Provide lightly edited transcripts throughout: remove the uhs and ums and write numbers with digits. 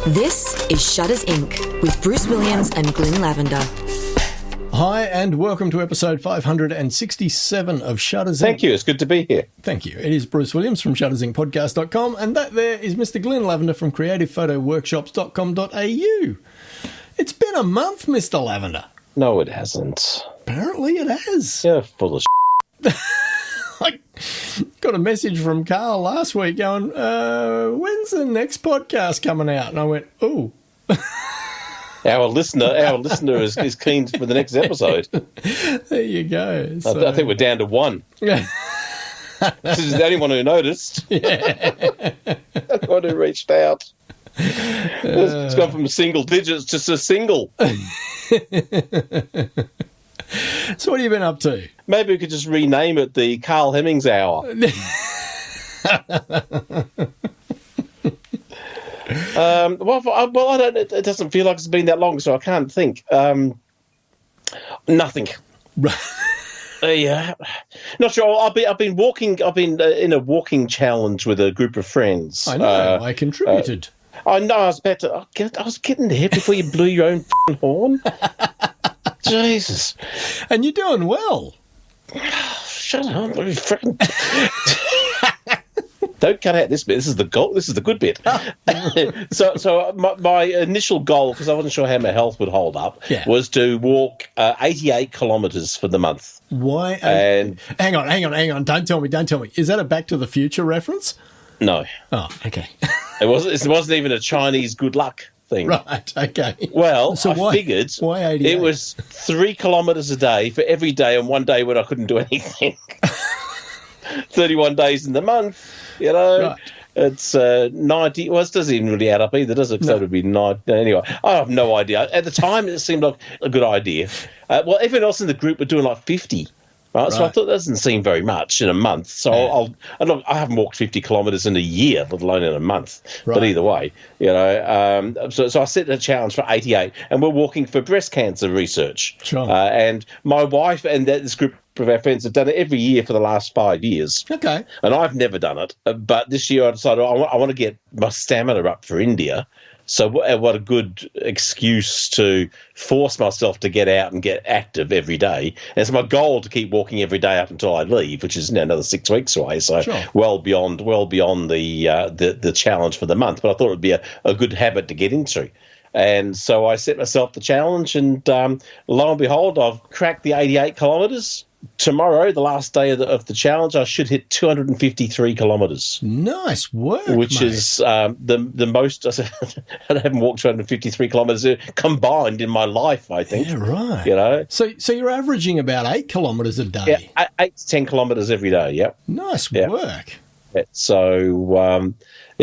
This is Shutters Inc. with Bruce Williams and Glynn Lavender. Hi, and welcome to episode 567 of Shutters Inc. Thank you. It's good to be here. Thank you. It is Bruce Williams from shuttersincpodcast.com, and that there is Mr. Glynn Lavender from creativephotoworkshops.com.au. It's been a month, Mr. Lavender. No, it hasn't. Apparently it has. You're full of I got a message from Carl last week going, when's the next podcast coming out? And I went, oh. Our listener is keen for the next episode. There you go. I think we're down to one. This is the only one who noticed. Yeah. The one who reached out. It's gone from single digits to a single. So what have you been up to? Maybe we could just rename it the Carl Hemmings Hour. Well, I don't. It doesn't feel like it's been that long, so I can't think. Nothing. Yeah, not sure. I've been walking. I've been in a walking challenge with a group of friends. I know. I contributed. I know. I was about to. I was getting there before you blew your own horn. Jesus. And you're doing well. Shut up! Freaking. Don't cut out this bit. This is the goal. This is the good bit. So my initial goal, because I wasn't sure how my health would hold up, was to walk 88 kilometres for the month. Why? And hang on. Don't tell me. Is that a Back to the Future reference? No. Oh, okay. It wasn't even a Chinese good luck thing. Right. Okay. Well, so I figured why 88? It was 3 kilometres a day for every day, and one day when I couldn't do anything. 31 days in the month. You know, right. It's 90. Well, it doesn't even really add up either, does it? Because that would be 90. Anyway, I have no idea. At the time, it seemed like a good idea. Well, everyone else in the group were doing like 50. Right? So I thought that doesn't seem very much in a month. So I haven't walked 50 kilometres in a year, let alone in a month. Right. But either way, you know. So I set a challenge for 88, and we're walking for breast cancer research. Sure. And my wife and this group of our friends have done it every year for the last 5 years. Okay. And I've never done it. But this year I decided I want to get my stamina up for India. So what a good excuse to force myself to get out and get active every day. And it's my goal to keep walking every day up until I leave, which is another 6 weeks away. So well beyond the challenge for the month. But I thought it would be a good habit to get into. And so I set myself the challenge, and lo and behold, I've cracked the 88 kilometres. Tomorrow, the last day of the challenge, I should hit 253 kilometres. Nice work, which mate. Is the most. I haven't walked 253 kilometres combined in my life, I think. Yeah, right. You know, so you're averaging about 8 kilometres a day. Yeah, 8 to 10 kilometres every day. Yep. Nice work. Yeah, so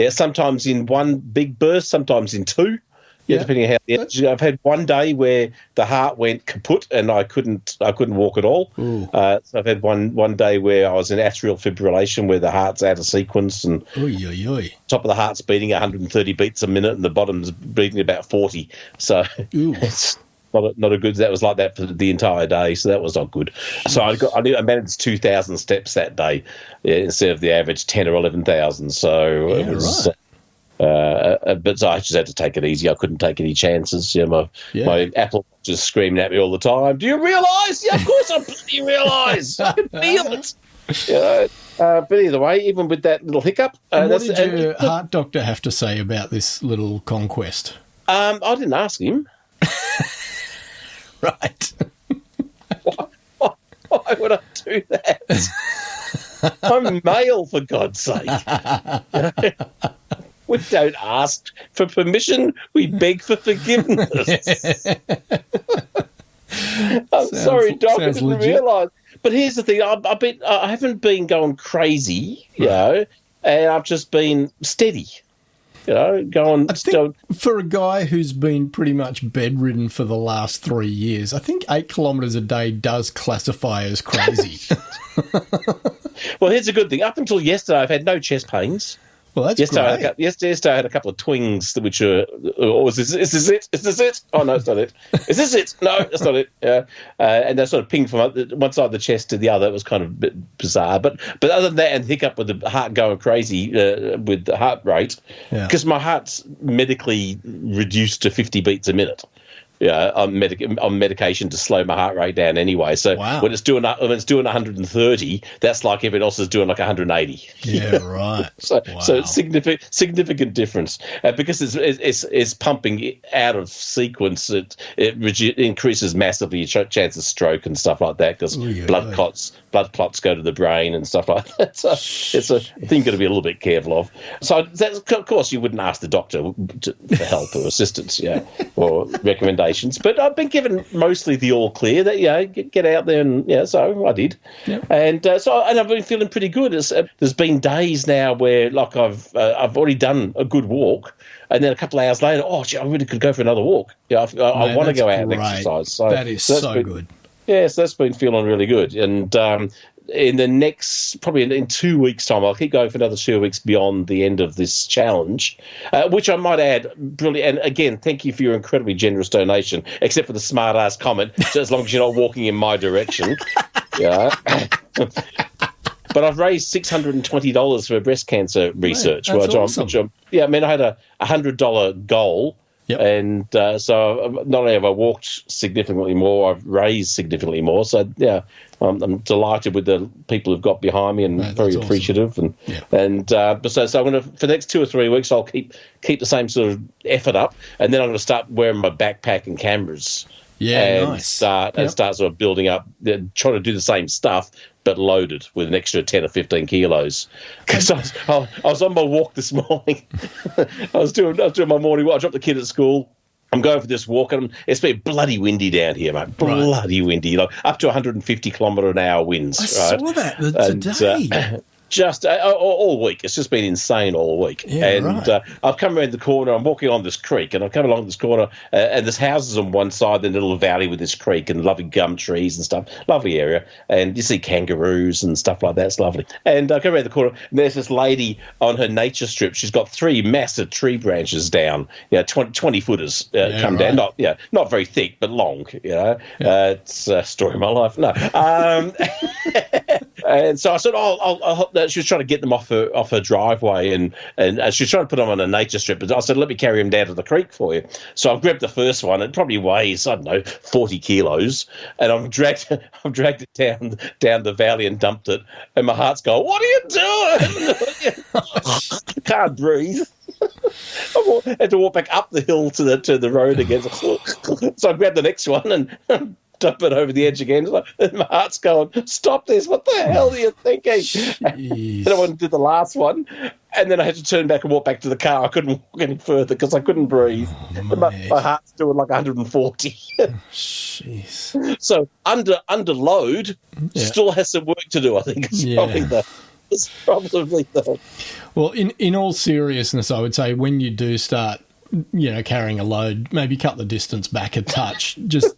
sometimes in one big burst, sometimes in two. Yeah, depending on how the energy. I've had one day where the heart went kaput and I couldn't walk at all. So I've had one day where I was in atrial fibrillation, where the heart's out of sequence and top of the heart's beating 130 beats a minute and the bottom's beating about 40. So it's not a good. That was like that for the entire day. So that was not good. So I managed 2,000 steps that day instead of the average 10 or 11,000. So it was. Right. But so I just had to take it easy. I couldn't take any chances. My Apple Watch is screaming at me all the time. Do you realise? Yeah, of course I bloody realise. I can feel it. But either way, even with that little hiccup. What did your heart doctor have to say about this little conquest? I didn't ask him. Right. Why would I do that? I'm male, for God's sake. We don't ask for permission. We beg for forgiveness. I'm sorry, Doc. I didn't realise. But here's the thing. I haven't been going crazy, you know, and I've just been steady, you know, going. I think for a guy who's been pretty much bedridden for the last 3 years, I think 8 kilometres a day does classify as crazy. Well, here's a good thing. Up until yesterday, I've had no chest pains. Well, that's yesterday, great. Yesterday I had a couple of twings, which are, oh, is this it? Is this it? Oh, no, it's not it. Is this it? No, that's not it. And they sort of pinged from one side of the chest to the other. It was kind of a bit bizarre. But other than that, and hiccup with the heart going crazy with the heart rate, because my heart's medically reduced to 50 beats a minute. Yeah, on medication to slow my heart rate down anyway. So when it's doing 130, that's like everyone else is doing like 180. Yeah, right. So it's significant difference because it's pumping out of sequence. It increases massively your chance of stroke and stuff like that because blood clots go to the brain and stuff like that. So it's a thing you've got to be a little bit careful of. So of course you wouldn't ask the doctor for help or assistance, or recommendations. But I've been given mostly the all clear that get out there and so I did, and I've been feeling pretty good. There's been days now where like I've already done a good walk, and then a couple of hours later, I really could go for another walk. I want to go out and exercise. So that is so good. Yeah, so that's been feeling really good, and in the next, probably in 2 weeks' time, I'll keep going for another 2 weeks beyond the end of this challenge, which I might add, brilliant. And again, thank you for your incredibly generous donation, except for the smart-ass comment, so as long as you're not walking in my direction. But I've raised $620 for breast cancer research. Right, that's awesome. I had a $100 goal. Yep. And so not only have I walked significantly more, I've raised significantly more. So, I'm delighted with the people who've got behind me and very appreciative. Awesome. So I'm going to, for the next 2 or 3 weeks, I'll keep the same sort of effort up. And then I'm going to start wearing my backpack and cameras. Nice. Start sort of building up, trying to do the same stuff, but loaded with an extra 10 or 15 kilos. Because I was on my walk this morning. I was doing my morning walk. I dropped the kid at school. I'm going for this walk, and it's been bloody windy down here, mate. Bloody windy. Like up to 150 kilometre an hour winds. I saw that today. Just all week. It's just been insane all week. I've come around the corner. I'm walking on this creek, and I've come along this corner, and there's houses on one side, then a little valley with this creek and lovely gum trees and stuff. Lovely area. And you see kangaroos and stuff like that. It's lovely. And I come around the corner, and there's this lady on her nature strip. She's got 3 massive tree branches down, 20 footers come down. Not very thick, but long. It's a story of my life. No. And so I said, I'll she was trying to get them off her driveway, and she was trying to put them on a nature strip. But I said, let me carry them down to the creek for you. So I've grabbed the first one. It probably weighs, 40 kilos, and I've dragged it down the valley and dumped it. And my heart's going, what are you doing? I can't breathe. I had to walk back up the hill to the road again. So I grabbed the next one and dump it over the edge again. And my heart's going, stop this. What the hell are you thinking? And I went and did the last one. And then I had to turn back and walk back to the car. I couldn't walk any further because I couldn't breathe. My heart's doing like 140. Jeez. So under load, still has some work to do, I think. It's probably the... Well, in all seriousness, I would say when you do start, carrying a load, maybe cut the distance back a touch. Just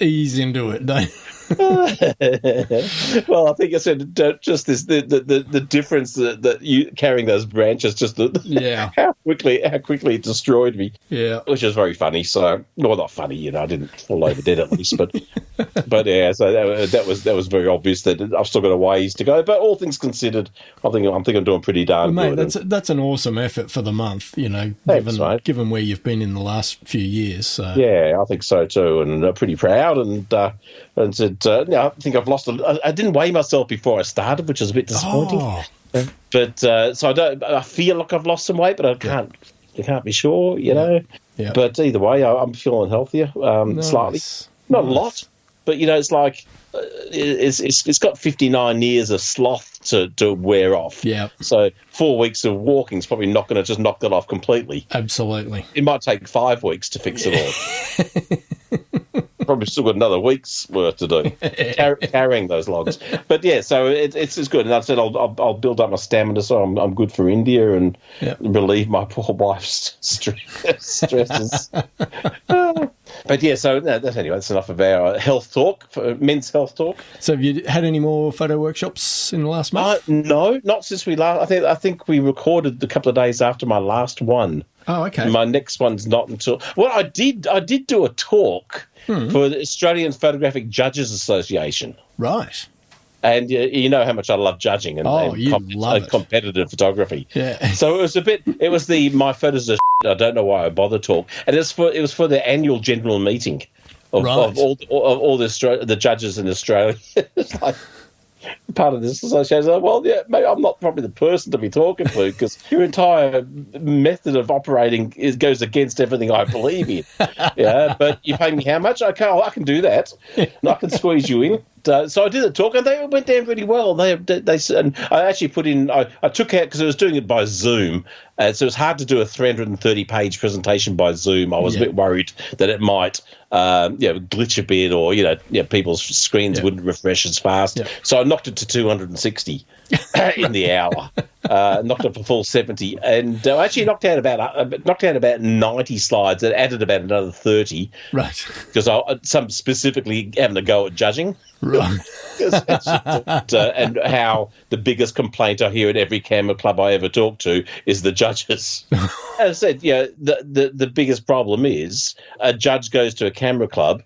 ease into it, don't Well, I think I said just this the difference that you carrying those branches, just how quickly it destroyed me. Yeah, which is very funny. So, well, not funny, I didn't fall over dead at least, but yeah. So that was very obvious that I've still got a ways to go. But all things considered, I think I'm doing pretty darn good. Mate, that's an awesome effort for the month. Given where you've been in the last few years. So. Yeah, I think so too, and I'm pretty proud. And said, I think I've lost. I didn't weigh myself before I started, which is a bit disappointing. But so I feel like I've lost some weight, but I can't be sure, Yeah. But either way, I'm feeling healthier, slightly, not a lot, but it's like it's got 59 years of sloth to wear off. Yeah. So 4 weeks of walking is probably not going to just knock that off completely. Absolutely. It might take 5 weeks to fix it all. Probably still got another week's worth to do carrying those logs, but so it's good. And I said I'll build up my stamina so I'm good for India and relieve my poor wife's stresses. But yeah, so that's enough of our health talk, men's health talk. So have you had any more photo workshops in the last month? No, not since we last. I think we recorded a couple of days after my last one. Oh, okay. My next one's not until. Well, I did do a talk for the Australian Photographic Judges Association. Right. And you know how much I love judging and, competitive photography. Yeah. So it was the my photos are I don't know why I bother talk, and it was for the annual general meeting of all the judges in Australia. It's like part of this association. Well, yeah, maybe I'm not probably the person to be talking to because your entire method of operating goes against everything I believe in. Yeah, but you pay me how much? Okay, I can do that. And I can squeeze you in. So I did the talk, and they went down really well. They and I actually put in. I took out because I was doing it by Zoom, so it was hard to do a 330-page presentation by Zoom. I was a bit worried that it might, glitch a bit, or people's screens wouldn't refresh as fast. Yeah. So I knocked it to 260 in the hour. Knocked it for full 70, and I actually knocked out about 90 slides. It added about another 30, right? Because some specifically having a go at judging. Right. And how the biggest complaint I hear at every camera club I ever talk to is the judges. As I said, the biggest problem is a judge goes to a camera club,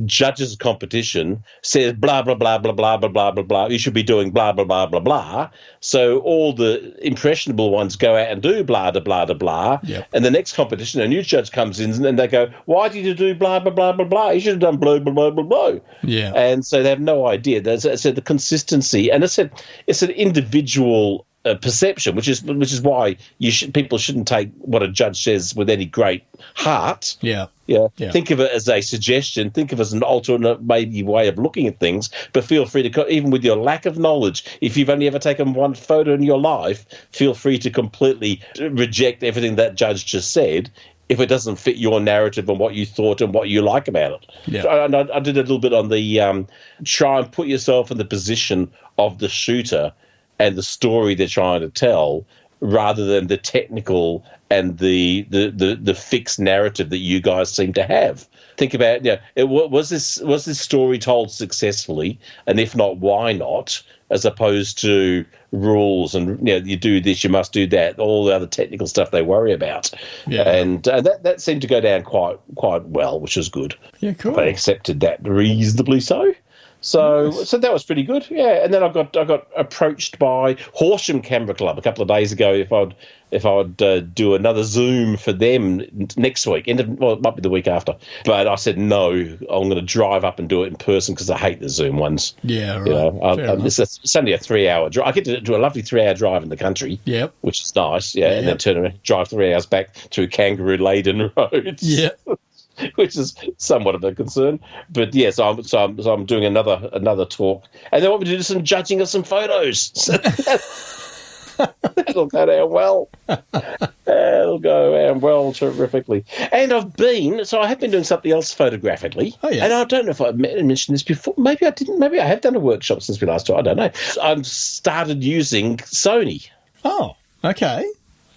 judges a competition, says blah, blah, blah, blah, blah, blah, blah, blah, blah, you should be doing blah, blah, blah, blah, blah. So all the impressionable ones go out and do blah, blah, blah, blah, blah. Yep. And the next competition, a new judge comes in and they go, why did you do blah, blah, blah, blah, blah? You should have done blah, blah, blah, blah, blah. Yeah. And so they have no idea. There's the consistency. And it's an individual perception, which is why people shouldn't take what a judge says with any great heart. Yeah. Think of it as a suggestion. Think of it as an alternate maybe way of looking at things. But feel free to, even with your lack of knowledge, if you've only ever taken one photo in your life, feel free to completely reject everything that judge just said if it doesn't fit your narrative and what you thought and what you like about it. Yeah. And I did a little bit on the try and put yourself in the position of the shooter and the story they're trying to tell, rather than the technical and the fixed narrative that you guys seem to have. Think about, was this story told successfully, and if not, why not? As opposed to rules and you do this, you must do that, all the other technical stuff they worry about. Yeah. And that seemed to go down quite well, which was good. Yeah, cool. They accepted that reasonably so. So that was pretty good, yeah. And then I got approached by Horsham Camera Club a couple of days ago if I'd do another Zoom for them next week. It might be the week after. But I said no. I'm going to drive up and do it in person because I hate the Zoom ones. Yeah, right. It's only a 3-hour drive. I get to do a lovely 3-hour drive in the country. Yep. Which is nice. Yeah, and then turn around, drive 3 hours back through kangaroo-laden roads. Yeah. Which is somewhat of a concern, but yes, I'm doing another talk, and they want me to do some judging of some photos. So that'll go down well. That'll go down well terrifically. And I have been doing something else photographically. Oh, yeah. And I don't know if I mentioned this before. Maybe I didn't. Maybe I have done a workshop since we last talked. I don't know. I've started using Sony. Oh, okay.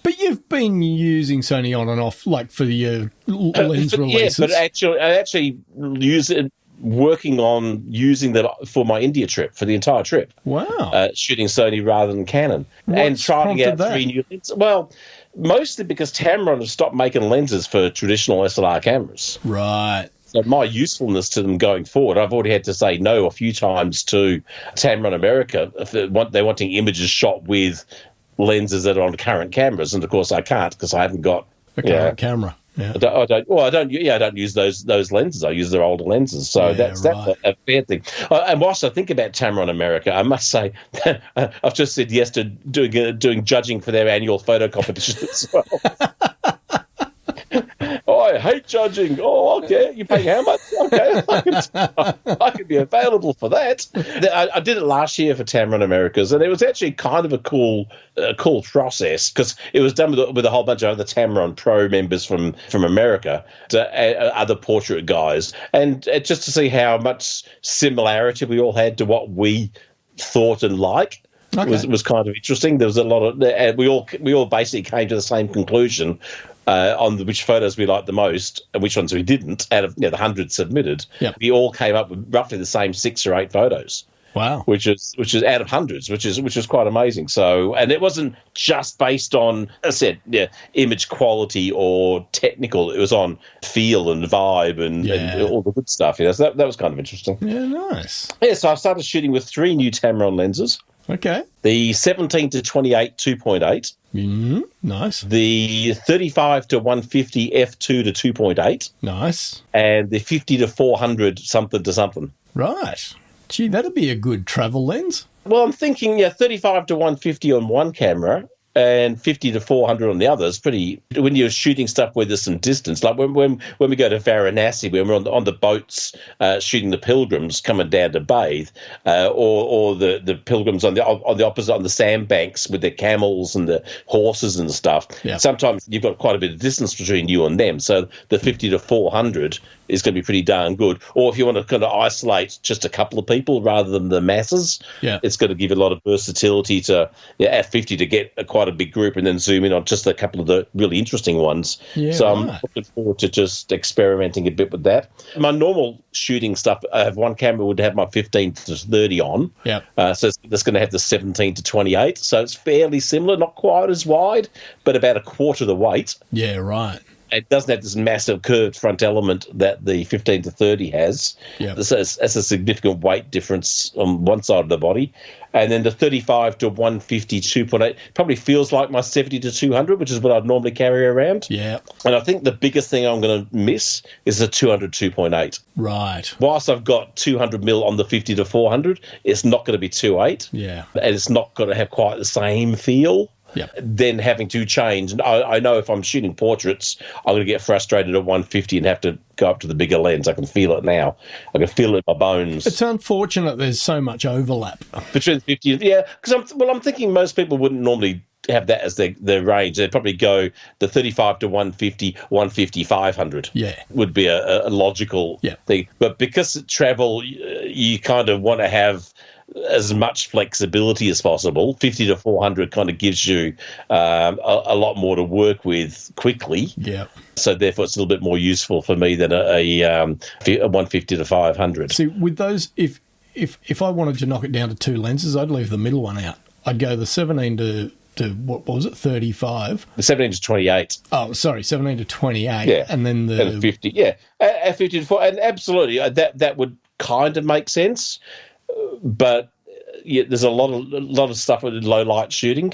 But you've been using Sony on and off, like for your lens releases. Yeah, but I actually use it, working on using them for my India trip, for the entire trip. Wow. Shooting Sony rather than Canon. And trying out 3 new lenses. Well, mostly because Tamron has stopped making lenses for traditional SLR cameras. Right. So my usefulness to them going forward, I've already had to say no a few times to Tamron America if they're wanting images shot with lenses that are on current cameras, and of course I can't because I haven't got a current camera. Yeah. I don't use those lenses. I use their older lenses, so that's a fair thing. And whilst I think about Tamron America, I must say I've just said yes to doing judging for their annual photo competition as well. Oh, I hate judging. Oh, okay. You pay how much? Okay, I can be available for that. I did it last year for Tamron Americas, and it was actually kind of a cool process because it was done with a whole bunch of other Tamron Pro members from America, other portrait guys, and just to see how much similarity we all had to what we thought and like. Okay. was kind of interesting. There was a lot of we all basically came to the same conclusion. on which photos we liked the most and which ones we didn't, out of the hundreds submitted, we all came up with roughly the same 6 or 8 photos. Wow. Which is out of hundreds, which is quite amazing. So, and it wasn't just based on, as I said, image quality or technical. It was on feel and vibe and all the good stuff. So that was kind of interesting. Yeah, nice. Yeah, so I started shooting with 3 new Tamron lenses. Okay. The 17 to 28 2.8. Nice. The 35 to 150 f2 to 2.8. Nice. And the 50 to 400 something to something. Right. Gee, that'd be a good travel lens. Well, I'm thinking, 35 to 150 on one camera and 50 to 400 on the other is pretty. When you're shooting stuff where there's some distance, like when we go to Varanasi, when we're on the boats shooting the pilgrims coming down to bathe, or the pilgrims on the opposite, on the sandbanks with their camels and the horses and stuff. Yeah. Sometimes you've got quite a bit of distance between you and them, so the 50 to 400 is going to be pretty darn good. Or if you want to kind of isolate just a couple of people rather than the masses, it's going to give you a lot of versatility to at 50 to get quite a big group and then zoom in on just a couple of the really interesting ones. Yeah, so I'm looking forward to just experimenting a bit with that. My normal shooting stuff, I have one camera would have my 15 to 30 on. Yeah. So that's going to have the 17 to 28. So it's fairly similar, not quite as wide, but about a quarter the weight. Yeah, right. It doesn't have this massive curved front element that the 15 to 30 has. Yeah. So it's a significant weight difference on one side of the body. And then the 35 to 150 2.8 probably feels like my 70 to 200, which is what I'd normally carry around. Yeah. And I think the biggest thing I'm going to miss is the 200 2.8. Right. Whilst I've got 200 mil on the 50 to 400, it's not going to be 2.8. Yeah. And it's not going to have quite the same feel. Yep. Then having to change. And I know if I'm shooting portraits, I'm going to get frustrated at 150 and have to go up to the bigger lens. I can feel it now. I can feel it in my bones. It's unfortunate there's so much overlap. Between 50, yeah, because I'm thinking most people wouldn't normally have that as their range. They'd probably go the 35 to 150, 150, 500. Yeah. Would be a logical thing. But because travel, you kind of want to have as much flexibility as possible. 50 to 400 kind of gives you a lot more to work with quickly. Yeah. So therefore, it's a little bit more useful for me than a 150 to 500. See, with those, if I wanted to knock it down to 2 lenses, I'd leave the middle one out. I'd go the 17 to what was it, 35? The 17 to 28. Oh, sorry, 17 to 28. Yeah. And then the... And 50, yeah. At 50 to 4, and absolutely, that would kind of make sense. But there's a lot of stuff with low light shooting.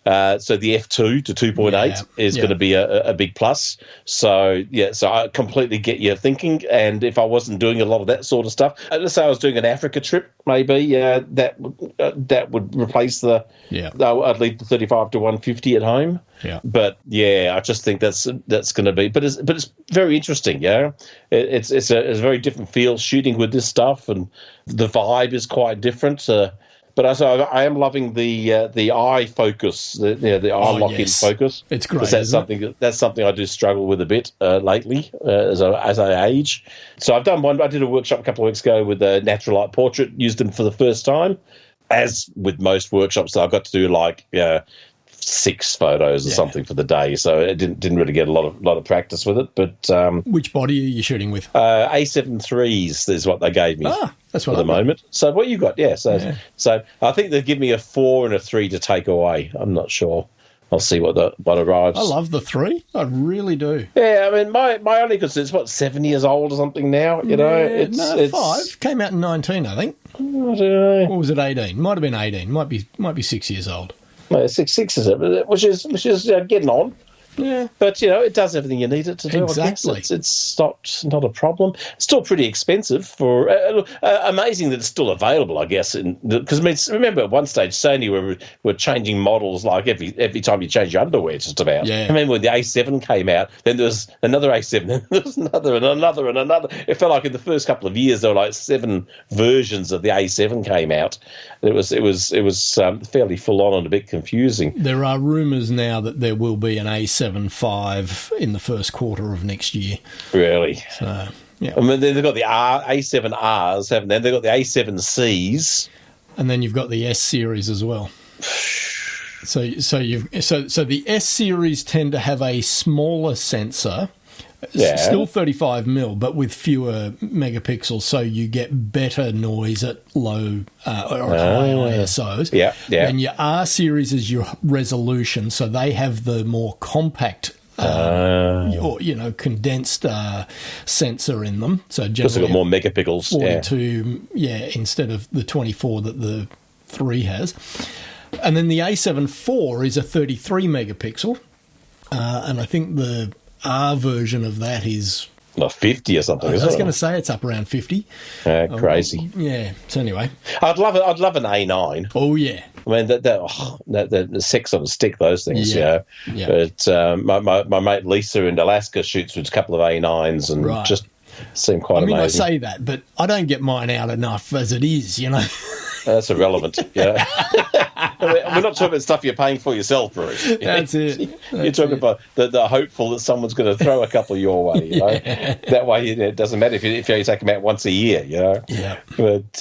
So the f2 to 2.8 is going to be a big plus. So I completely get your thinking. And if I wasn't doing a lot of that sort of stuff, let's say I was doing an Africa trip, maybe that would replace the. Yeah. I'd leave the 35 to 150 at home. Yeah. But I just think that's going to be. But it's very interesting. Yeah. It's a very different feel shooting with this stuff, and the vibe is quite different. But I am loving the eye focus, the eye lock-in focus. It's great. That's something I do struggle with a bit lately as I age. So I've done one. I did a workshop a couple of weeks ago with a natural light portrait. Used them for the first time. As with most workshops, I got to do 6 photos or something for the day. So I didn't really get a lot of practice with it. But which body are you shooting with? A7 3s is what they gave me. That's what at the moment. So what you got? So I think they give me a 4 and a 3 to take away. I'm not sure. I'll see what arrives. I love the 3. I really do. Yeah, I mean, my only concern is 7 years old or something now. It's 5 came out in 19, I think. I don't know. Or was it 18? Might have been 18. Might be 6 years old. No, 6 is it? Which is getting on. Yeah, but it does everything you need it to do. Exactly. I guess. It's not a problem. It's still pretty expensive for. Amazing that it's still available. I guess because remember at one stage Sony were changing models like every time you change your underwear, just about. Yeah. I remember when the A7 came out, then there was another A7, then there was another and another and another. It felt like in the first couple of years there were like 7 versions of the A7 came out. It was fairly full on and a bit confusing. There are rumours now that there will be an A7 5 in the first quarter of next year. Really? So, yeah. I mean, they've got the A7Rs, haven't they? They've got the A7Cs. And then you've got the S series as well. So the S series tend to have a smaller sensor. Yeah. Still 35mm, but with fewer megapixels, so you get better noise at low or high ISOs. Yeah. And your R series is your resolution, so they have the more compact, condensed sensor in them. So Just got more megapixels. 42, instead of the 24 that the 3 has. And then the A7 IV is a 33 megapixel, and I think the R version of that is like 50 or something. I was going to say it's up around 50. Crazy. So anyway, I'd love an A9. Oh yeah. I mean the sex on a stick, those things. Yeah. But my mate Lisa in Alaska shoots with a couple of A9s and just seem quite amazing. I say that, but I don't get mine out enough as it is. That's irrelevant. Yeah. We're not talking about stuff you're paying for yourself, Bruce. That's it. You're talking about the hopeful that someone's going to throw a couple your way. That way it doesn't matter if you take them out once a year. Yeah. But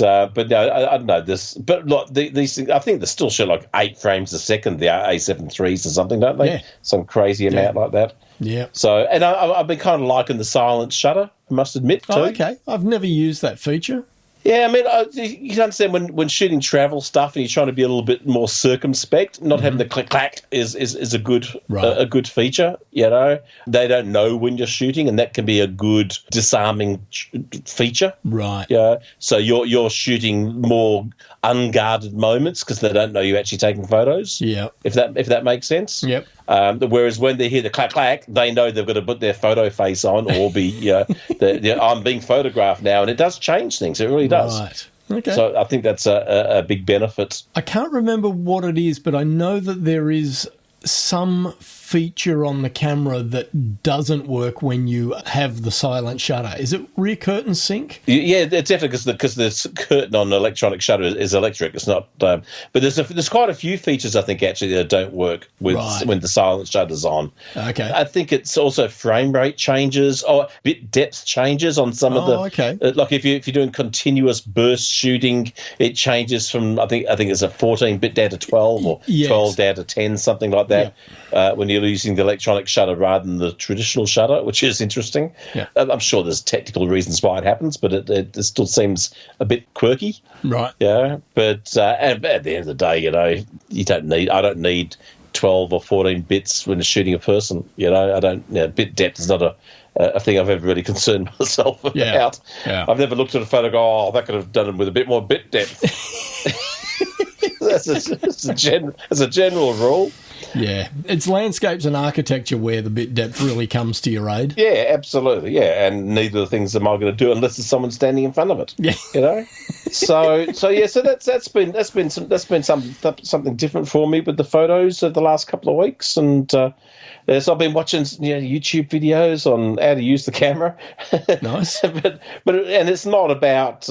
no, I don't know this. But look, these things, I think they still show like 8 frames a second. The A7 IIIs or something, don't they? Yeah. Some crazy amount like that. Yeah. So, and I've been kind of liking the silent shutter, I must admit, too. Oh, okay. I've never used that feature. Yeah, I mean, you can understand when shooting travel stuff and you're trying to be a little bit more circumspect, not having the click-clack is a good a good feature, They don't know when you're shooting, and that can be a good disarming feature. Right. Yeah. So you're shooting more unguarded moments because they don't know you're actually taking photos. Yeah. If that makes sense. Yep. Whereas when they hear the clack, they know they've got to put their photo face on or be, I'm being photographed now, and it does change things. It really does. Right. Okay. So I think that's a big benefit. I can't remember what it is, but I know that there is some feature on the camera that doesn't work when you have the silent shutter. Is it rear curtain sync? Yeah, it's definitely because the curtain on the electronic shutter is electric. It's not, but there's quite a few features I think actually that don't work with when the silent shutter's on. Okay, I think it's also frame rate changes or bit depth changes on some of the. Okay, like if you're doing continuous burst shooting, it changes from I think it's a 14-bit down to 12 or 12 down to 10, something like that. Yeah. When you're using the electronic shutter rather than the traditional shutter, which is interesting. Yeah. I'm sure there's technical reasons why it happens, but it still seems a bit quirky. Right. Yeah. But at the end of the day, I don't need 12 or 14 bits when shooting a person. Bit depth is not a thing I've ever really concerned myself about. Yeah. I've never looked at a photo and go, that could have done it with a bit more bit depth. That's a general rule. Yeah, it's landscapes and architecture where the bit depth really comes to your aid. Yeah, absolutely. Yeah, and neither of the things am I going to do unless there's someone standing in front of it. Yeah, So that's been something different for me with the photos of the last couple of weeks, and so I've been watching YouTube videos on how to use the camera. Nice, but it's not about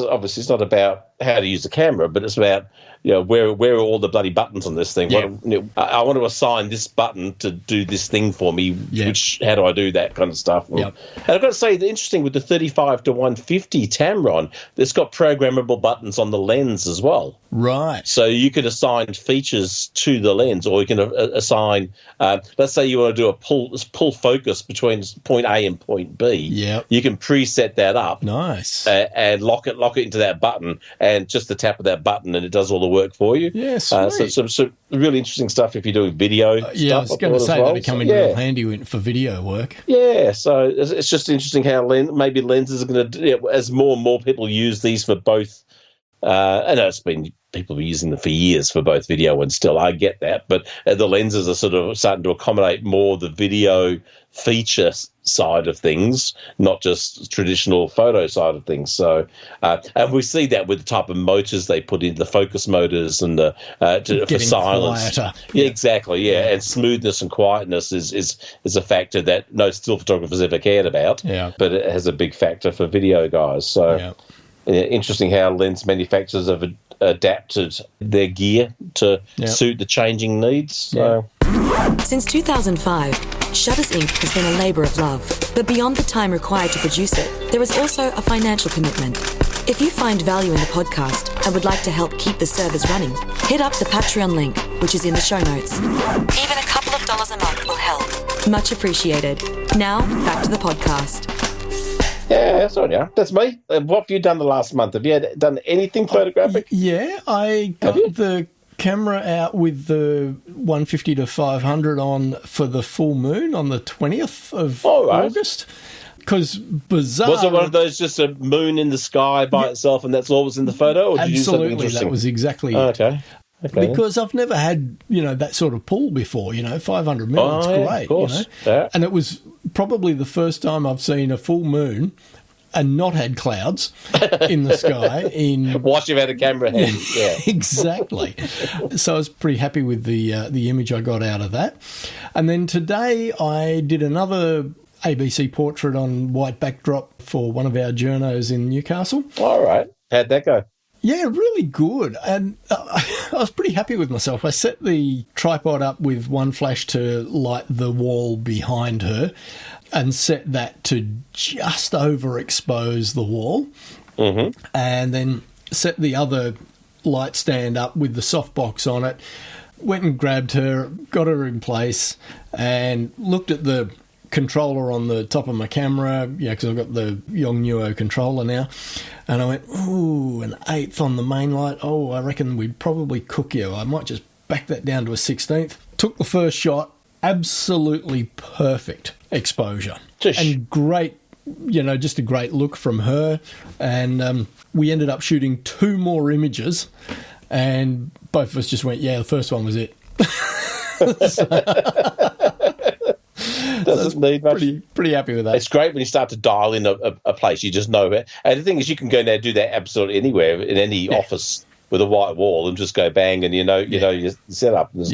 how to use the camera, but it's about where are all the bloody buttons on this thing? Yeah. I want to assign this button to do this thing for me. Yeah. How do I do that kind of stuff? Yep. And I've got to say, the interesting with the 35 to 150 Tamron, it's got programmable buttons on the lens as well. Right. So you could assign features to the lens, or you can assign. Let's say you want to do a pull focus between point A and point B. Yeah. You can preset that up. Nice. And lock it into that button, and just the tap of that button, and it does all the work for you. Yes. So really interesting stuff if you're doing video. I was going to say that'd come in real handy for video work. Yeah, so it's just interesting how maybe lenses are going to, as more and more people use these for both. I know it's been people have been using them for years for both video and still. I get that, but the lenses are sort of starting to accommodate more the video feature side of things, not just traditional photo side of things. So, and we see that with the type of motors they put in, the focus motors and the for silence. Quieter. Yeah, exactly. Yeah, and smoothness and quietness is a factor that no still photographers ever cared about. Yeah, but it has a big factor for video guys. So, interesting how lens manufacturers have adapted their gear to suit the changing needs. So. Since 2005, Shutters Inc. has been a labour of love. But beyond the time required to produce it, there is also a financial commitment. If you find value in the podcast and would like to help keep the servers running, hit up the Patreon link, which is in the show notes. Even a couple of dollars a month will help. Much appreciated. Now, back to the podcast. Yeah, Sonia, that's me. What have you done the last month? Have you done anything photographic? Yeah, I got the camera out with the 150 to 500 on for the full moon on the 20th of August. Because bizarre. Was it one of those just a moon in the sky by itself and that's all was in the photo? Or did you do something absolutely, interesting? that was exactly it. Okay. Because I've never had, that sort of pull before, 500 mil, it's great, of course. Yeah. And it was probably the first time I've seen a full moon and not had clouds in the sky. Whilst you've had a camera hand, yeah. Exactly. So I was pretty happy with the image I got out of that. And then today I did another ABC portrait on white backdrop for one of our journos in Newcastle. All right. How'd that go? Yeah, really good. And I was pretty happy with myself. I set the tripod up with one flash to light the wall behind her and set that to just overexpose the wall. Mm-hmm. And then set the other light stand up with the softbox on it. Went and grabbed her, got her in place, and looked at the controller on the top of my camera, because I've got the Yongnuo controller now, and I went, ooh, an 1/8 on the main light. Oh, I reckon we'd probably cook you. I might just back that down to a 16th. Took the first shot, absolutely perfect exposure. And great, just a great look from her. And we ended up shooting 2 more images, and both of us just went, yeah, the first one was it. Doesn't need much. Pretty happy with that. It's great when you start to dial in a place. You just know it. And the thing is, you can go now do that absolutely anywhere in any office with a white wall and just go bang, and you know your setup. There's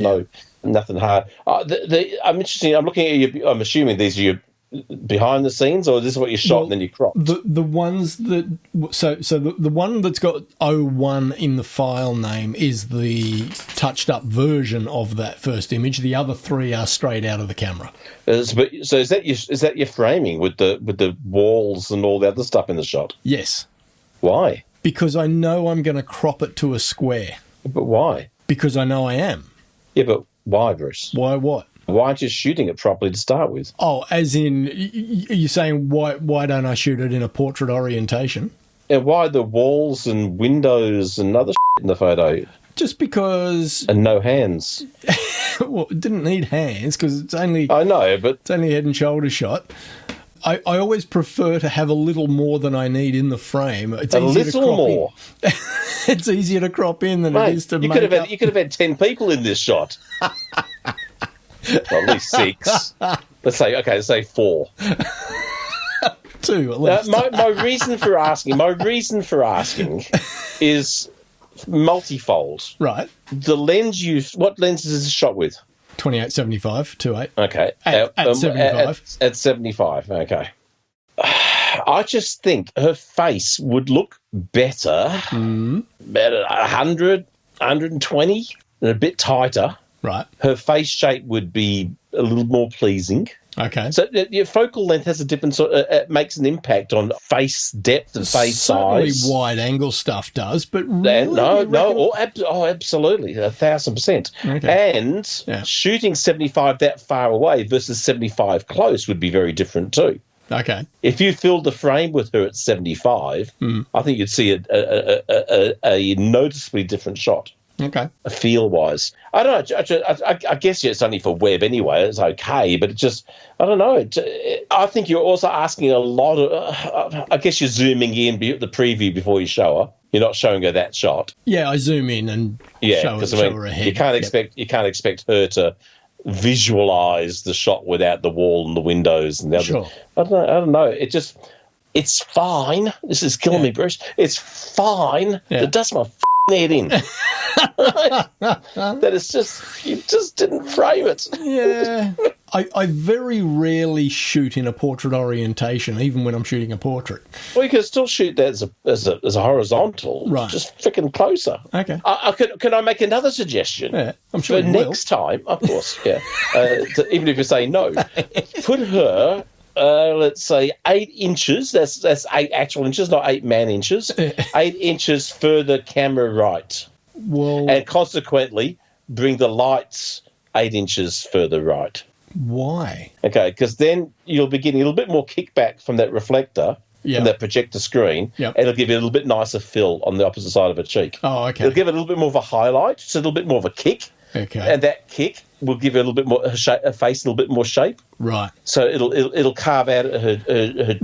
nothing hard. I'm interested. I'm looking at you. I'm assuming these are your behind the scenes, or this is what you shot and then you cropped? The ones that the one that's got 01 in the file name is the touched up version of that first image. The other 3 are straight out of the camera. So is that your framing with the walls and all the other stuff in the shot? Yes. Why? Because I know I'm going to crop it to a square. But why? Because I know I am. Yeah, but why, Bruce? Why what? Why aren't you shooting it properly to start with? Oh, as in, you're saying why don't I shoot it in a portrait orientation? And why the walls and windows and other shit in the photo? Just because... And no hands. Well, it didn't need hands because it's only... I know, but... It's only head and shoulder shot. I always prefer to have a little more than I need in the frame. It's a little more? It's easier to crop in than it is to you make You could have had 10 people in this shot. Well, at least 6. Let's say 4. 2 at least. My reason for asking is multifold. Right. The lens what lens is this shot with? 28-75, 2.8. Okay. At 75. At 75, okay. I just think her face would look better at 100, 120, and a bit tighter. Right. Her face shape would be a little more pleasing. Okay. So your focal length has a different sort of, it makes an impact on face depth and face size. Certainly wide angle stuff does, but really, absolutely, 1,000%. Okay. And shooting 75 that far away versus 75 close would be very different too. Okay. If you filled the frame with her at 75, I think you'd see a noticeably different shot. Okay. Feel-wise. I don't know. I guess it's only for web anyway. It's okay, but it just, I don't know. I think you're also asking a lot of, I guess you're zooming in the preview before you show her. You're not showing her that shot. Yeah, I zoom in and show her ahead. You can't expect her to visualize the shot without the wall and the windows and the other. Sure. I don't know. It's fine. This is killing me, Bruce. It's fine. Yeah. It does my head in. That is just, you just didn't frame it. Yeah. I very rarely shoot in a portrait orientation, even when I'm shooting a portrait. Well, you can still shoot that as a horizontal, right? Just freaking closer. Okay. Can I make another suggestion? Yeah, I'm sure. For next time, of course. Yeah. Even if you say no, put her let's say 8 inches. That's 8 actual inches, not 8 man inches. 8 inches further camera right. Well, And consequently, bring the lights 8 inches further right. why? Okay, because then you'll be getting a little bit more kickback from that reflector, Yep. from that projector screen, Yep. and it'll give you a little bit nicer fill on the opposite side of her cheek. Oh, okay. It'll give it a little bit more of a highlight, just a little bit more of a kick, Okay. and that kick will give it a little bit more her face, a little bit more shape. Right. So it'll carve out her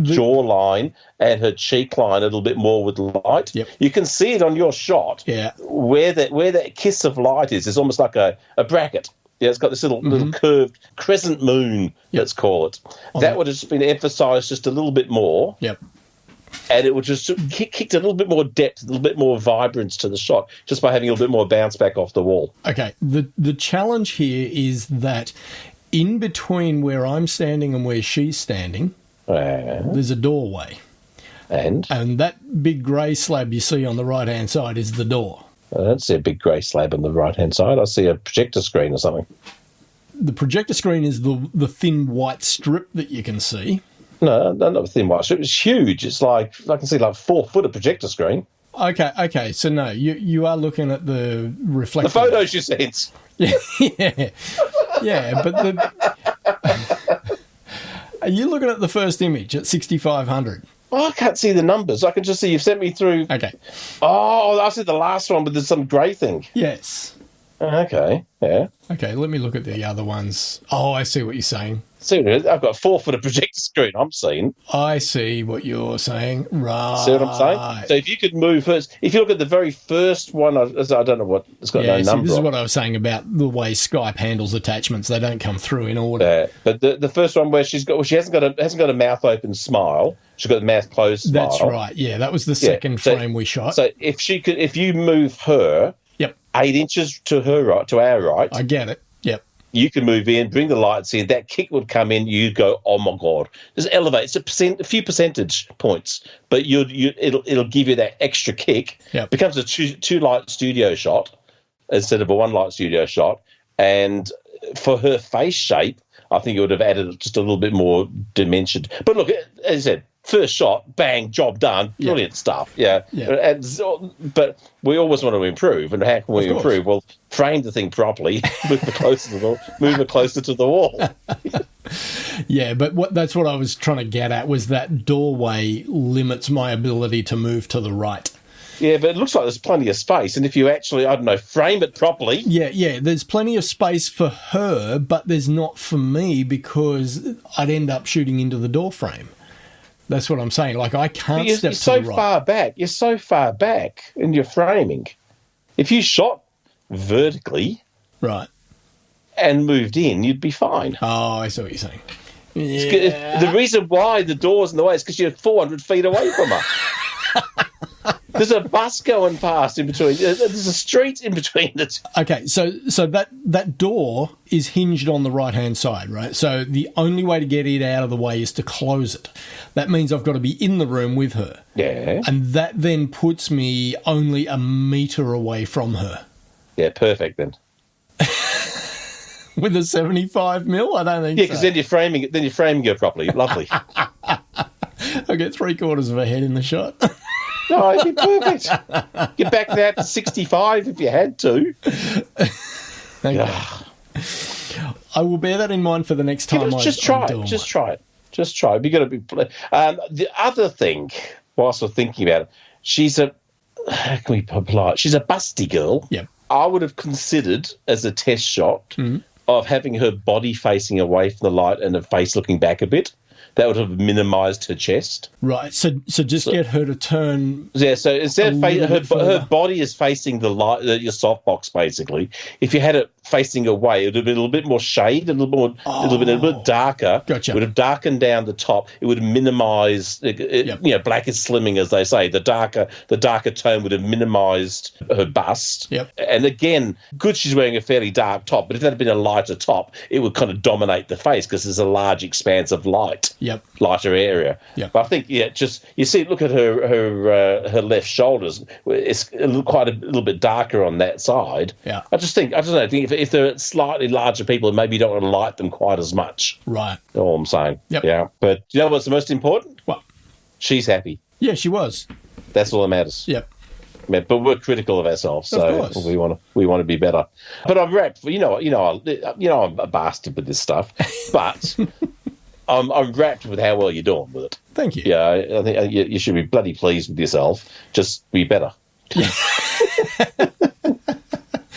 jawline and her cheek line a little bit more with light. Yep. You can see it on your shot. Yeah. Where that kiss of light is almost like a bracket. Yeah, it's got this little curved crescent moon, let's call it. That would have just been emphasised just a little bit more. Yep. And it would just kicked a little bit more depth, a little bit more vibrance to the shot, just by having a little bit more bounce back off the wall. Okay. The challenge here is that in between where I'm standing and where she's standing, there's a doorway. And that big grey slab you see on the right-hand side is the door. I don't see a big grey slab on the right-hand side. I see a projector screen or something. The projector screen is the thin white strip that you can see. No, not a thin white strip. It's huge. It's like, I can see like 4 foot of projector screen. Okay. So no, you are looking at the reflector. The photos you sent. Yeah, but are you looking at the first image at 6,500? Oh, I can't see the numbers. I can just see you've sent me through. Okay. Oh, I see the last one, but there's some grey thing. Yes. Okay, yeah. Okay, let me look at the other ones. Oh, I see what you're saying. See, I've got 4 foot of projector screen I'm seeing. I see what you're saying. Right. See what I'm saying? So if you could move first, if you look at the very first one, I don't know what, it's got no number. This is what I was saying about the way Skype handles attachments. They don't come through in order. But the first one where she hasn't got a mouth open smile. She's got the mouth closed smile. That's right. Yeah, that was the second frame we shot. So if you move her, 8 inches to her right, to our right, I get it. Yep. you can move in, bring the lights in, that kick would come in, you'd go, oh my God. Just elevate. It's a few percentage points, but it'll give you that extra kick. Yep. Becomes a two light studio shot instead of a one light studio shot. And for her face shape, I think it would have added just a little bit more dimension. But look, as I said, first shot, bang, job done, brilliant stuff. Yeah. But we always want to improve, and how can we improve? Well, frame the thing properly, move it closer to the wall. Yeah, but that's what I was trying to get at, was that doorway limits my ability to move to the right. Yeah, but it looks like there's plenty of space, and if you actually, I don't know, frame it properly... Yeah, there's plenty of space for her, but there's not for me, because I'd end up shooting into the door frame. That's what I'm saying. Like, I can't step to the right. You're so far back in your framing. If you shot vertically... Right. ...and moved in, you'd be fine. Oh, I see what you're saying. Yeah. The reason why the door's in the way is because you're 400 feet away from her. There's a bus going past in between. There's a street in between the two. Okay, so that door is hinged on the right-hand side, right? So the only way to get it out of the way is to close it. That means I've got to be in the room with her. Yeah. And that then puts me only a metre away from her. Yeah, perfect then. With a 75mm? I don't think so. Yeah, because then you're framing her properly. Lovely. I get 3/4 of a head in the shot. No, it'd be perfect. Get back that to 65 if you had to. Okay. I will bear that in mind for the next time. Just try it. Just try it. You've got to be. The other thing, whilst we're thinking about it, she's a busty girl. Yep. I would have considered as a test shot of having her body facing away from the light and her face looking back a bit. That would have minimised her chest. Right. So get her to turn. Yeah. So instead of her body is facing the light, your softbox basically. If you had it facing away, it would have been a little bit more shade, a little bit darker. Gotcha. It would have darkened down the top. It would have minimised. Black is slimming, as they say. The darker tone would have minimised her bust. Yep. And again, good, she's wearing a fairly dark top. But if that had been a lighter top, it would kind of dominate the face because there's a large expanse of light. Yep. Lighter area. Yep. But I think, just you see, look at her left shoulders. It's quite a little bit darker on that side. Yeah. I don't know. I think if they're slightly larger people, maybe you don't want to light them quite as much. Right. That's all I'm saying. Yep. Yeah. But you know what's the most important? What? She's happy. Yeah, she was. That's all that matters. Yep. But we're critical of ourselves, so Of course. we want to be better. But I'm wrapped. I'm a bastard with this stuff, but I'm wrapped with how well you're doing with it. Thank you. Yeah, I think you should be bloody pleased with yourself. Just be better.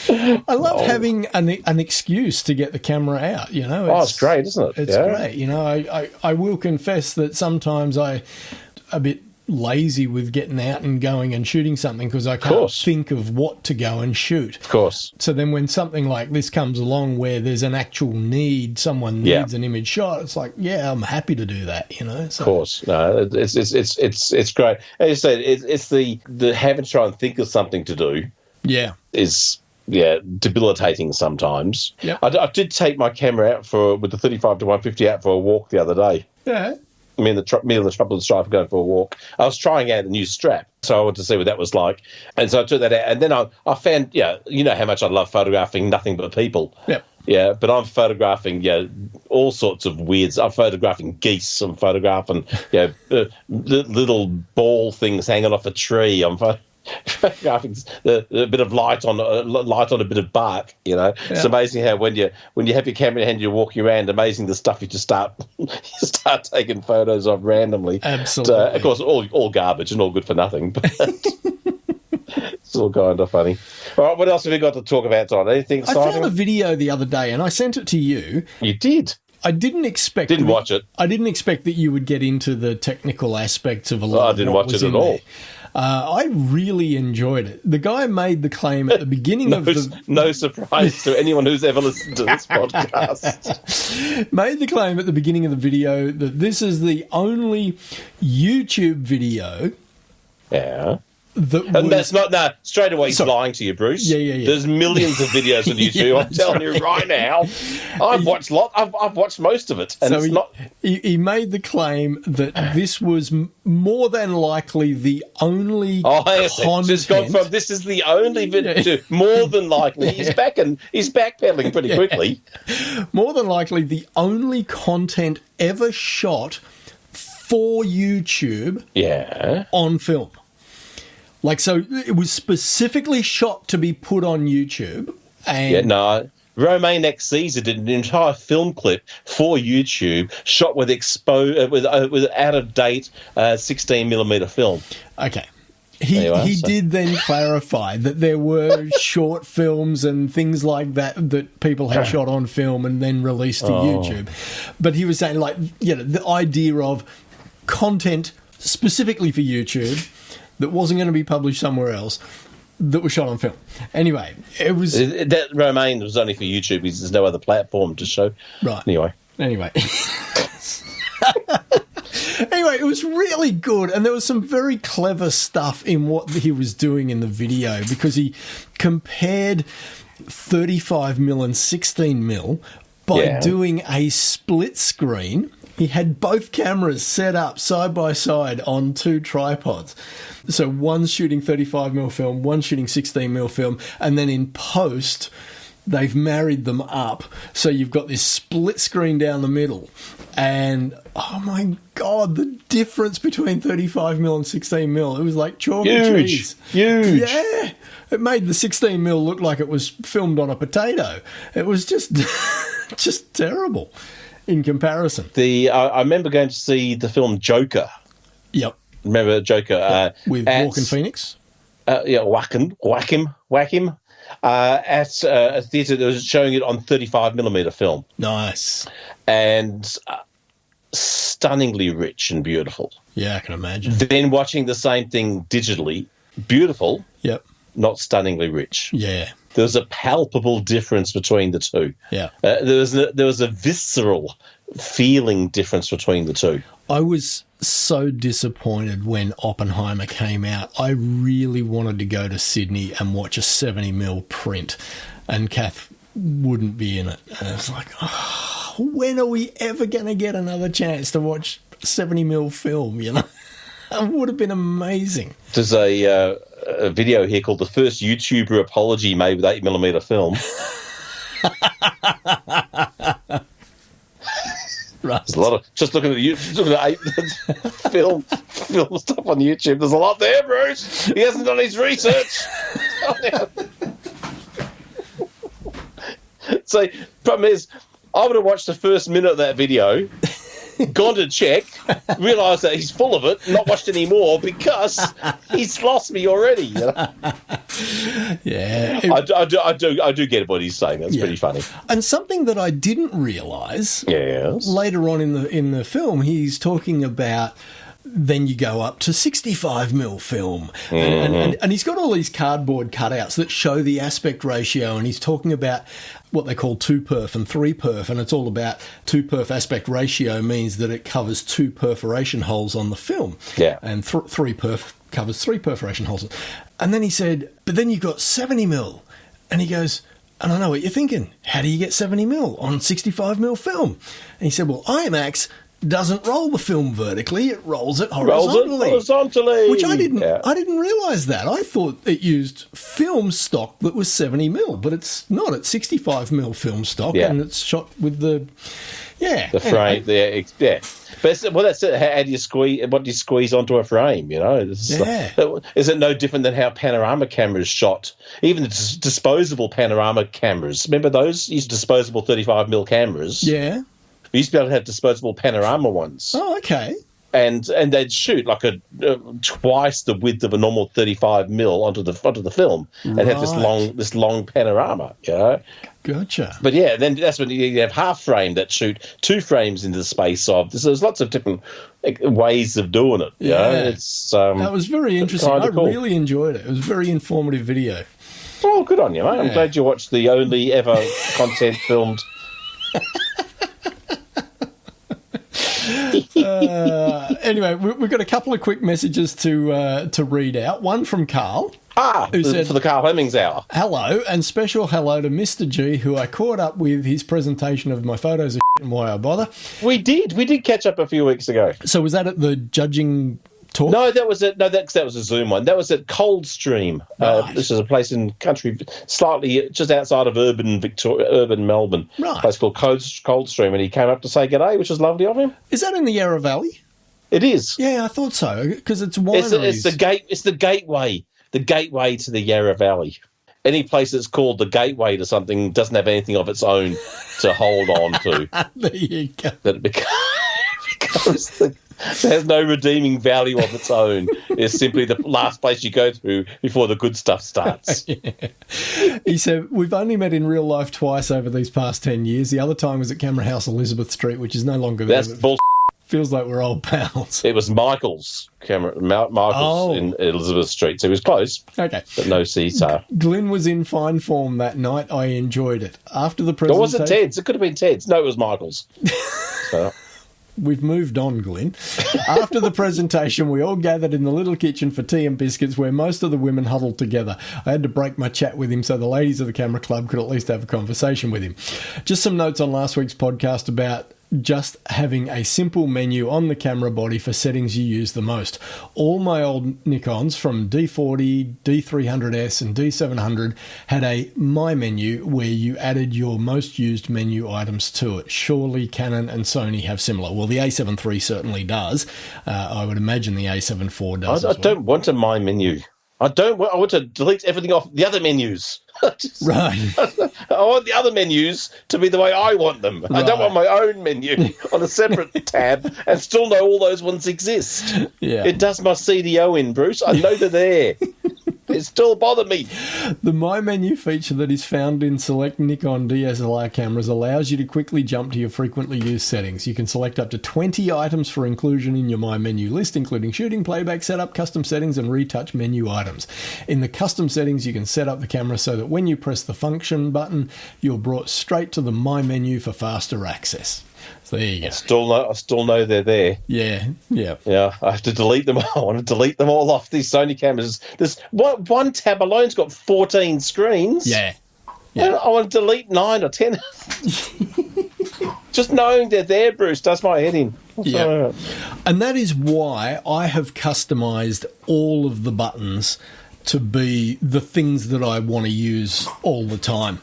I love having an excuse to get the camera out, you know. It's great, isn't it? It's great. You know, I will confess that sometimes I'm a bit lazy with getting out and going and shooting something because I can't think of what to go and shoot. Of course. So then when something like this comes along where there's an actual need, someone needs an image shot, it's like, yeah, I'm happy to do that, you know. So. Of course. No, it's great. As you said, it's the having to try and think of something to do. Yeah. Is debilitating sometimes. Yep. I did take my camera out with the 35 to 150 out for a walk the other day. Yeah. Me and the Trouble and Strife were going for a walk. I was trying out a new strap, so I wanted to see what that was like. And so I took that out, and then I found, you know how much I love photographing nothing but people. Yep. Yeah, but I'm photographing, all sorts of weirds. I'm photographing geese. I'm photographing, little ball things hanging off a tree. I'm photographing a bit of light on a bit of bark. You know, It's amazing how when you have your camera in hand, you're walking around. Amazing the stuff you just start taking photos of randomly. Absolutely. Of course, all garbage and all good for nothing. But it's all kind of funny. All right, what else have we got to talk about, Don? Anything exciting? I found a video the other day and I sent it to you. You did. I didn't expect. Didn't watch it. I didn't expect that you would get into the technical aspects of a lot. I didn't watch it at all. I really enjoyed it. The guy made the claim at the beginning of the... No surprise to anyone who's ever listened to this podcast. Made the claim at the beginning of the video that this is the only YouTube video... Yeah. And that's not... No, straight away he's lying to you, Bruce. Yeah. There's millions of videos on YouTube. I'm telling you right now. I've watched I've watched most of it. And so it's not... He made the claim that this was more than likely the only content... Just gone from this is the only video to more than likely. He's backpedaling pretty quickly. More than likely the only content ever shot for YouTube on film. Like, so it was specifically shot to be put on YouTube. And Romaine X Caesar did an entire film clip for YouTube, shot with out of date 16mm film. Okay. He did then clarify that there were short films and things like that people had shot on film and then released to YouTube. But he was saying, the idea of content specifically for YouTube that wasn't going to be published somewhere else, that was shot on film. Anyway, it was... That Romaine was only for YouTube because there's no other platform to show. Right. Anyway. Anyway, it was really good, and there was some very clever stuff in what he was doing in the video because he compared 35mm and 16mm by doing a split screen. He had both cameras set up side by side on two tripods. So one's shooting 35mm film, one's shooting 16mm film, and then in post, they've married them up. So you've got this split screen down the middle. And, oh my God, the difference between 35mm and 16mm, it was like chalk and cheese. Huge. Yeah. It made the 16mm look like it was filmed on a potato. It was just, just terrible. In comparison. I remember going to see the film Joker. Yep. Remember Joker? With Joaquin Phoenix? Whack him. At a theatre that was showing it on 35mm film. Nice. And stunningly rich and beautiful. Yeah, I can imagine. Then watching the same thing digitally, beautiful. Yep. Not stunningly rich. Yeah. There was a palpable difference between the two. Yeah. There was a visceral feeling difference between the two. I was so disappointed when Oppenheimer came out. I really wanted to go to Sydney and watch a 70mm print, and Kath wouldn't be in it. And I was like, when are we ever going to get another chance to watch 70mm film, you know? It would have been amazing. There's a video here called The First YouTuber Apology Made with 8mm film. Right. There's a lot of just looking at film stuff on YouTube. There's a lot there, Bruce. He hasn't done his research. So, problem is, I would have watched the first minute of that video, gone to check, realised that he's full of it, not watched any more because he's lost me already. You know? Yeah, I do get what he's saying. That's pretty funny. And something that I didn't realise, yes, later on in the film, he's talking about. Then you go up to 65mm film. And he's got all these cardboard cutouts that show the aspect ratio, and he's talking about what they call 2perf and 3perf, and it's all about 2perf aspect ratio means that it covers 2 perforation holes on the film. Yeah. And 3perf covers 3 perforation holes. And then he said, but then you've got 70mm. And he goes, and I know what you're thinking, how do you get 70mm on 65mm film? And he said, well, IMAX doesn't roll the film vertically; it rolls it horizontally. Which I didn't realise that. I thought it used film stock that was 70mm, but it's not. It's 65mm film stock, and it's shot with the frame. Yeah. But that's it. How do you squeeze? What do you squeeze onto a frame? You know, is it no different than how panorama cameras shot? Even the disposable panorama cameras. Remember those? Used disposable 35mm cameras. Yeah. We used to be able to have disposable panorama ones. Oh, okay. And they'd shoot like twice the width of a normal 35mm onto the film, and have this long panorama. You know? Gotcha. But yeah, then that's when you have half frame that shoot 2 frames into the space of. So there's lots of different ways of doing it. You know? It's that was very interesting. I cool. really enjoyed it. It was a very informative video. Oh, good on you, mate. I'm glad you watched the only ever content filmed. Anyway, we've got a couple of quick messages to read out. One from Carl. Who said, for the Carl Hemmings Hour. Hello, and special hello to Mr. G, who I caught up with his presentation of my photos of and why I bother. We did catch up a few weeks ago. So was that at the judging talk? No, that was a Zoom one. That was at Coldstream. Right. This is a place in country, slightly just outside of urban Melbourne. Right. A place called Coldstream, and he came up to say g'day, which was lovely of him. Is that in the Yarra Valley? It is. Yeah, I thought so, because it's wineries. It's the gateway. The gateway to the Yarra Valley. Any place that's called the gateway to something doesn't have anything of its own to hold on to. There you go. That it becomes it has no redeeming value of its own. It's simply the last place you go to before the good stuff starts. Yeah. He said, we've only met in real life twice over these past 10 years. The other time was at Camera House, Elizabeth Street, which is no longer there. That's bullshit. Feels like we're old pals. It was Michael's in Elizabeth Street, so it was close. Okay. But no CSAR. Glynn was in fine form that night. I enjoyed it. After the presentation... Or was it Ted's? It could have been Ted's. No, it was Michael's. So... We've moved on, Glynn. After the presentation, we all gathered in the little kitchen for tea and biscuits where most of the women huddled together. I had to break my chat with him so the ladies of the camera club could at least have a conversation with him. Just some notes on last week's podcast about just having a simple menu on the camera body for settings you use the most. All my old Nikons from D40, D300S and D700 had a My Menu where you added your most used menu items to it. Surely Canon and Sony have similar. Well, the A7 III certainly does. I would imagine the A7 IV does I don't want a My Menu. I want to delete everything off the other menus. Right. I want the other menus to be the way I want them. Right. I don't want my own menu on a separate tab and still know all those ones exist. Yeah. It does my CDO in, Bruce. I know they're there. It still bothers me. The My Menu feature that is found in select Nikon DSLR cameras allows you to quickly jump to your frequently used settings. You can select up to 20 items for inclusion in your My Menu list, including shooting, playback, setup, custom settings, and retouch menu items. In the custom settings, you can set up the camera so that when you press the function button, you're brought straight to the My Menu for faster access. So there you go. I still know they're there. Yeah. I have to delete them all. I want to delete them all off these Sony cameras. There's one tab alone's got 14 screens. Yeah. I want to delete 9 or 10. Just knowing they're there, Bruce, does my head in. Yeah. And that is why I have customised all of the buttons to be the things that I want to use all the time.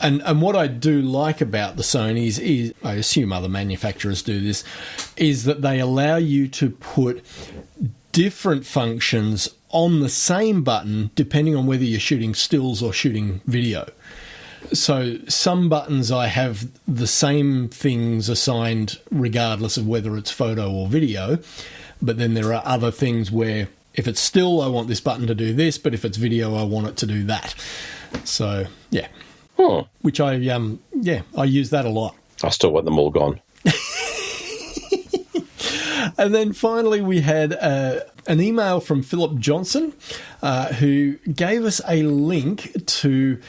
And what I do like about the Sonys is, I assume other manufacturers do this, is that they allow you to put different functions on the same button depending on whether you're shooting stills or shooting video. So some buttons I have the same things assigned regardless of whether it's photo or video, but then there are other things where if it's still, I want this button to do this, but if it's video, I want it to do that. So, yeah. Which I use that a lot. I still want them all gone. And then finally we had an email from Philip Johnson who gave us a link to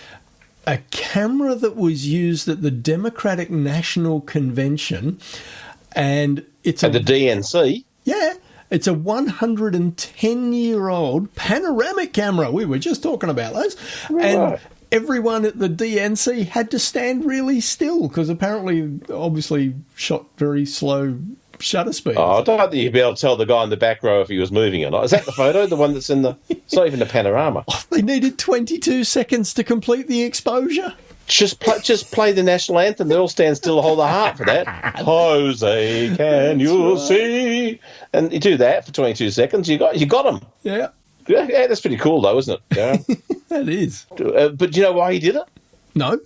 a camera that was used at the Democratic National Convention. And it's at the DNC? Yeah. It's a 110-year-old panoramic camera. We were just talking about those. Right. And everyone at the DNC had to stand really still because apparently, obviously, shot very slow shutter speed. Oh, I don't think you'd be able to tell the guy in the back row if he was moving or not. Is that the photo? The one that's in the... It's not even a panorama. Oh, they needed 22 seconds to complete the exposure. Just play the national anthem. They all stand still, hold their heart for that. Jose, can you see? And you do that for 22 seconds. You got them. Yeah. Yeah, that's pretty cool, though, isn't it? Yeah. That is. But do you know why he did it? No.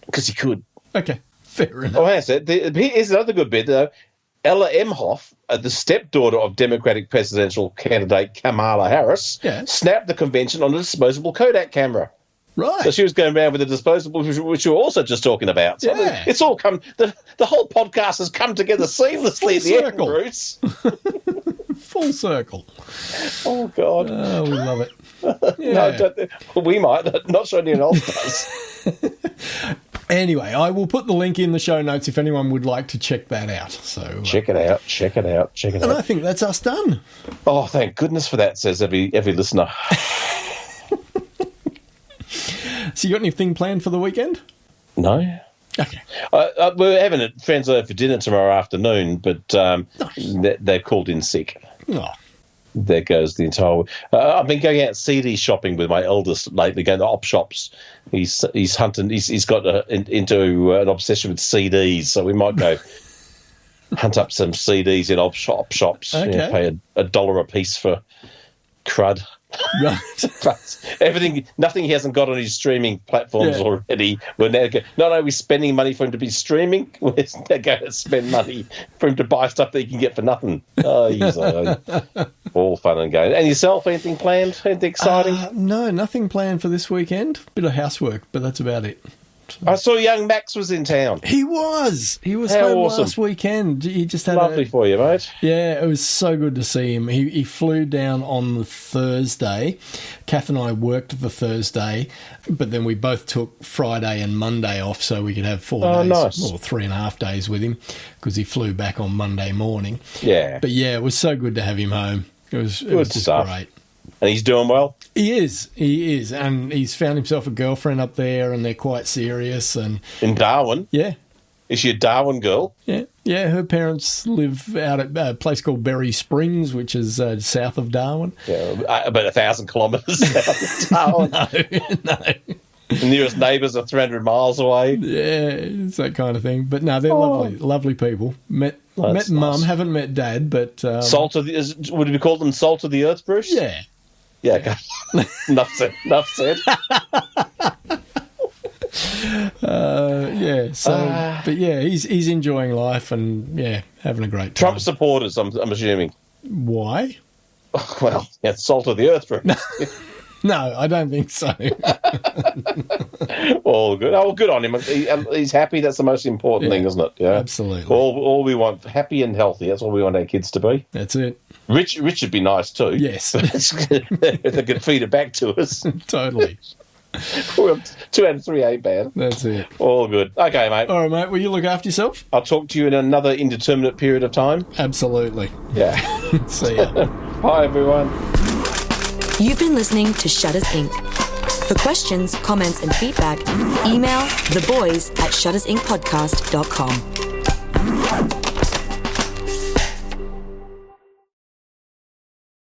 Because he could. Okay, fair enough. Oh, that's it. Here's another good bit, though. Ella Emhoff, the stepdaughter of Democratic presidential candidate Kamala Harris, snapped the convention on a disposable Kodak camera. Right. So she was going around with a disposable, which you were also just talking about. So it's all come, the whole podcast has come together seamlessly at the end, Bruce. Full circle. Oh, God. Oh, we love it. No, we might. Not sure anyone else does. Anyway, I will put the link in the show notes if anyone would like to check that out. So check it out. And I think that's us done. Oh, thank goodness for that, says every listener. So you got anything planned for the weekend? No. Okay. We're having a friends over for dinner tomorrow afternoon, but nice. They're called in sick. Oh. There goes the entire... I've been going out CD shopping with my eldest lately, going to op shops. He's hunting. He's got into an obsession with CDs, so we might go hunt up some CDs in op shops. Okay. Pay $1 a piece for crud. Right. Nothing he hasn't got on his streaming platforms already. We're now not only spending money for him to be streaming, we're going to spend money for him to buy stuff that he can get for nothing. Oh, he's all fun and games. And yourself, anything planned? Anything exciting? No, nothing planned for this weekend. Bit of housework, but that's about it. I saw young Max was in town. He was How home awesome. last weekend. He just had lovely for you, mate. Yeah, it was so good to see him. He flew down on the Thursday. Kath and I worked the Thursday, but then we both took Friday and Monday off so we could have 4 days nice. or 3.5 days with him because he flew back on Monday morning. Yeah. But yeah, it was so good to have him home. It was just stuff. Great. And he's doing well? He is, and he's found himself a girlfriend up there, and they're quite serious. And in Darwin? Yeah. Is she a Darwin girl? Yeah. Her parents live out at a place called Berry Springs, which is south of Darwin. Yeah, about 1,000 kilometres south of Darwin. No. The nearest neighbours are 300 miles away. Yeah, it's that kind of thing. But no, they're lovely people. Met nice. Mum, haven't met Dad, but would we call them salt of the earth, Bruce? Yeah. Yeah, okay. Enough said. But yeah, he's enjoying life and having a great time. Trump supporters, I'm assuming. Why? Well, salt of the earth, Bruce. No, I don't think so. All good. Oh, good on him. He's happy. That's the most important thing, isn't it? Yeah, absolutely. All we want, happy and healthy. That's all we want our kids to be. That's it. Rich would be nice too. Yes. If they could feed it back to us. Totally. 2 out of 3 ain't bad. That's it. All good. Okay, mate. All right, mate. Will you look after yourself? I'll talk to you in another indeterminate period of time. Absolutely. Yeah. See ya. Bye, everyone. You've been listening to Shutters Inc. For questions, comments, and feedback, email theboys@shuttersincpodcast.com.